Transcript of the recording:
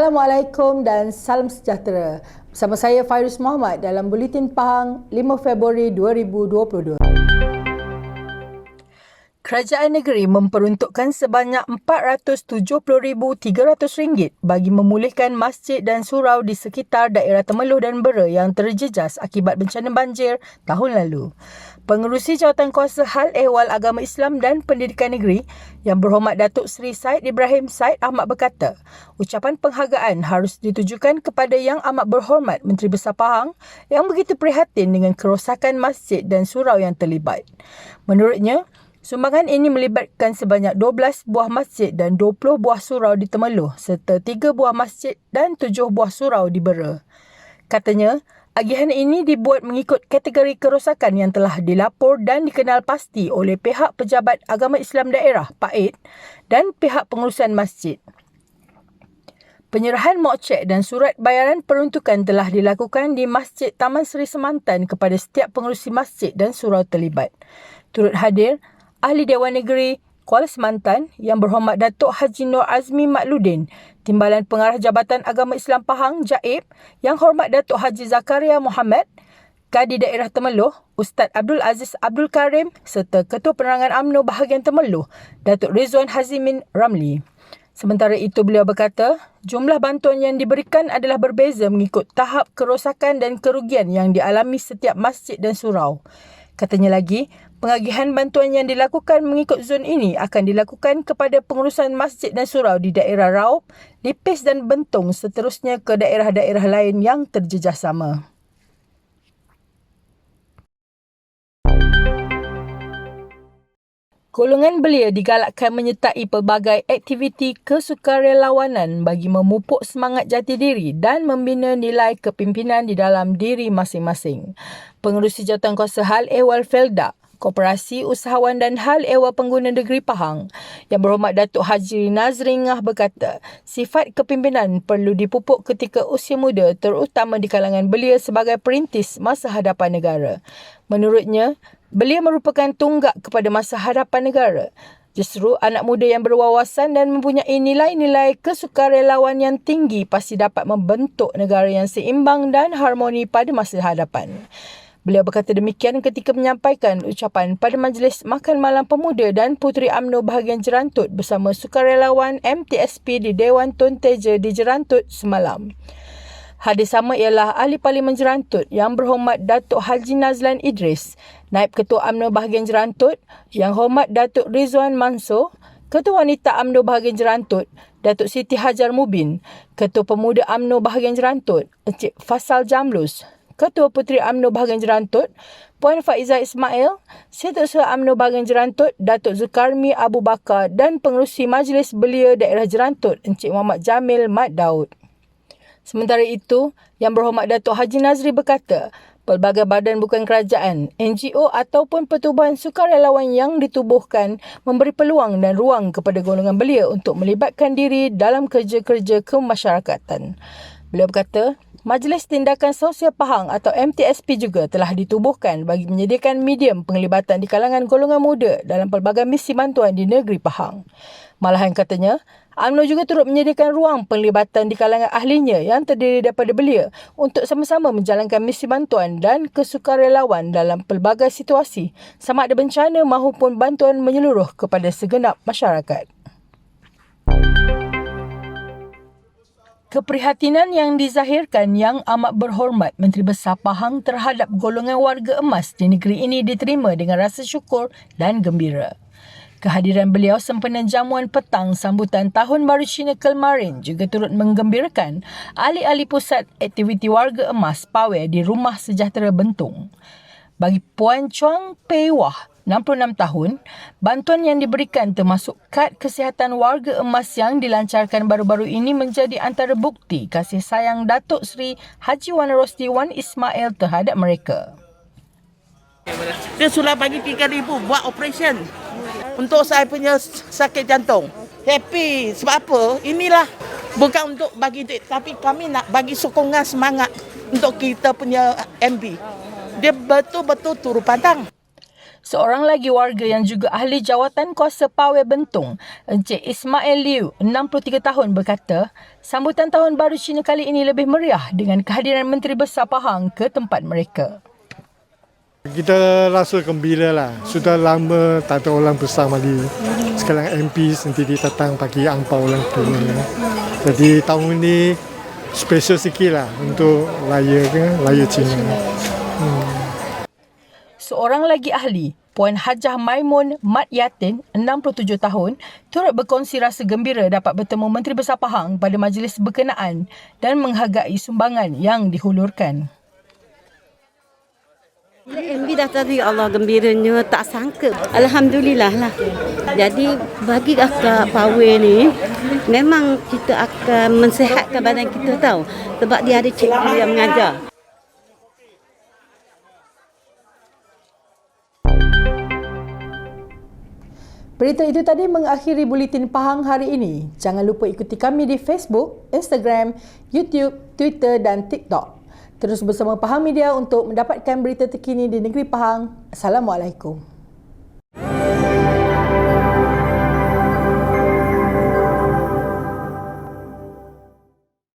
Assalamualaikum dan salam sejahtera. Bersama saya Fairuz Muhammad dalam Buletin Pahang 5 Februari 2022. Kerajaan negeri memperuntukkan sebanyak RM470,300 bagi memulihkan masjid dan surau di sekitar daerah Temeloh dan Bera yang terjejas akibat bencana banjir tahun lalu. Pengerusi Jawatankuasa Hal Ehwal Agama Islam dan Pendidikan Negeri Yang Berhormat Datuk Seri Said Ibrahim Said Ahmad berkata, ucapan penghargaan harus ditujukan kepada Yang Amat Berhormat Menteri Besar Pahang yang begitu prihatin dengan kerosakan masjid dan surau yang terlibat. Menurutnya, sumbangan ini melibatkan sebanyak 12 buah masjid dan 20 buah surau di Temeloh serta 3 buah masjid dan 7 buah surau di Bera. Katanya, agihan ini dibuat mengikut kategori kerosakan yang telah dilapor dan dikenal pasti oleh pihak Pejabat Agama Islam Daerah (PAID) dan pihak pengurusan masjid. Penyerahan mokcek dan surat bayaran peruntukan telah dilakukan di Masjid Taman Seri Semantan kepada setiap pengerusi masjid dan surau terlibat. Turut hadir Ahli Dewan Negeri Kuala Semantan Yang Berhormat Datuk Haji Nur Azmi Makludin, Timbalan Pengarah Jabatan Agama Islam Pahang JAIB Yang Hormat Datuk Haji Zakaria Muhammad, Kadi Daerah Temeloh Ustaz Abdul Aziz Abdul Karim serta Ketua Penerangan UMNO Bahagian Temeloh Datuk Rizwan Hazimin Ramli. Sementara itu beliau berkata, jumlah bantuan yang diberikan adalah berbeza mengikut tahap kerosakan dan kerugian yang dialami setiap masjid dan surau. Katanya lagi, pengagihan bantuan yang dilakukan mengikut zon ini akan dilakukan kepada pengurusan masjid dan surau di daerah Raub, Lipis dan Bentong seterusnya ke daerah-daerah lain yang terjejas sama. Golongan belia digalakkan menyertai pelbagai aktiviti kesukarelawanan bagi memupuk semangat jati diri dan membina nilai kepimpinan di dalam diri masing-masing. Pengerusi Jawatankuasa Hal Ehwal Felda, Koperasi Usahawan dan Hal Ehwal Pengguna Negeri Pahang, Yang Berhormat Datuk Haji Nazringah berkata, sifat kepimpinan perlu dipupuk ketika usia muda terutama di kalangan belia sebagai perintis masa hadapan negara. Menurutnya, belia merupakan tunggak kepada masa hadapan negara. Justru anak muda yang berwawasan dan mempunyai nilai-nilai kesukarelawan yang tinggi pasti dapat membentuk negara yang seimbang dan harmoni pada masa hadapan. Beliau berkata demikian ketika menyampaikan ucapan pada Majlis Makan Malam Pemuda dan Puteri UMNO bahagian Jerantut bersama sukarelawan MTSP di Dewan Tun Teja di Jerantut semalam. Hadir sama ialah Ahli Parlimen Jerantut Yang Berhormat Datuk Haji Nazlan Idris, Naib Ketua UMNO bahagian Jerantut Yang Hormat Datuk Rizwan Mansor, Ketua Wanita UMNO bahagian Jerantut Datuk Siti Hajar Mubin, Ketua Pemuda UMNO bahagian Jerantut Encik Fasal Jamlus, Ketua Puteri UMNO bahagian Jerantut Puan Faizah Ismail, Setiausaha UMNO bahagian Jerantut Datuk Zulkarmi Abu Bakar dan Pengerusi Majlis Belia Daerah Jerantut Encik Muhammad Jamil Mat Daud. Sementara itu, Yang Berhormat Datuk Haji Nazri berkata, pelbagai badan bukan kerajaan, NGO ataupun pertubuhan sukarelawan yang ditubuhkan memberi peluang dan ruang kepada golongan belia untuk melibatkan diri dalam kerja-kerja kemasyarakatan. Beliau berkata, Majlis Tindakan Sosial Pahang atau MTSP juga telah ditubuhkan bagi menyediakan medium penglibatan di kalangan golongan muda dalam pelbagai misi bantuan di negeri Pahang. Malahan katanya, UMNO juga turut menyediakan ruang penglibatan di kalangan ahlinya yang terdiri daripada belia untuk sama-sama menjalankan misi bantuan dan kesukarelawan dalam pelbagai situasi sama ada bencana maupun bantuan menyeluruh kepada segenap masyarakat. Keprihatinan yang dizahirkan Yang Amat Berhormat Menteri Besar Pahang terhadap golongan warga emas di negeri ini diterima dengan rasa syukur dan gembira. Kehadiran beliau sempena jamuan petang sambutan Tahun Baru Cina kemarin juga turut menggembirakan ahli-ahli pusat aktiviti warga emas Pawai di Rumah Sejahtera Bentong. Bagi Puan Chuang Pei Wah, 66 tahun, bantuan yang diberikan termasuk kad kesihatan warga emas yang dilancarkan baru-baru ini menjadi antara bukti kasih sayang Datuk Seri Haji Wan Rosli Wan Ismail terhadap mereka. Dia sudah bagi 3,000 buat operasi untuk saya punya sakit jantung. Happy sebab apa? Inilah bukan untuk bagi duit, tapi kami nak bagi sokongan semangat untuk kita punya MB. Dia betul-betul turun pandang. Seorang lagi warga yang juga ahli jawatan kuasa Pawai Bentung, Encik Ismail Liu, 63 tahun berkata, sambutan Tahun Baru Cina kali ini lebih meriah dengan kehadiran Menteri Besar Pahang ke tempat mereka. Kita rasa gembira lah. Sudah lama tak ada orang besar mari. Sekarang MP sendiri datang bagi angpau orang tua. Jadi tahun ini special sikit lah untuk raya Cina. Seorang lagi ahli, Puan Hajah Maimun Mat Yatin, 67 tahun, turut berkongsi rasa gembira dapat bertemu Menteri Besar Pahang pada majlis berkenaan dan menghargai sumbangan yang dihulurkan. MB dah tadi Allah gembiranya tak sangka. Alhamdulillah lah. Jadi bagi akak Pawai ni memang kita akan mensihatkan badan kita tahu. Sebab dia ada cikgu yang mengajar. Berita itu tadi mengakhiri Buletin Pahang hari ini. Jangan lupa ikuti kami di Facebook, Instagram, YouTube, Twitter dan TikTok. Terus bersama Pahang Media untuk mendapatkan berita terkini di negeri Pahang. Assalamualaikum.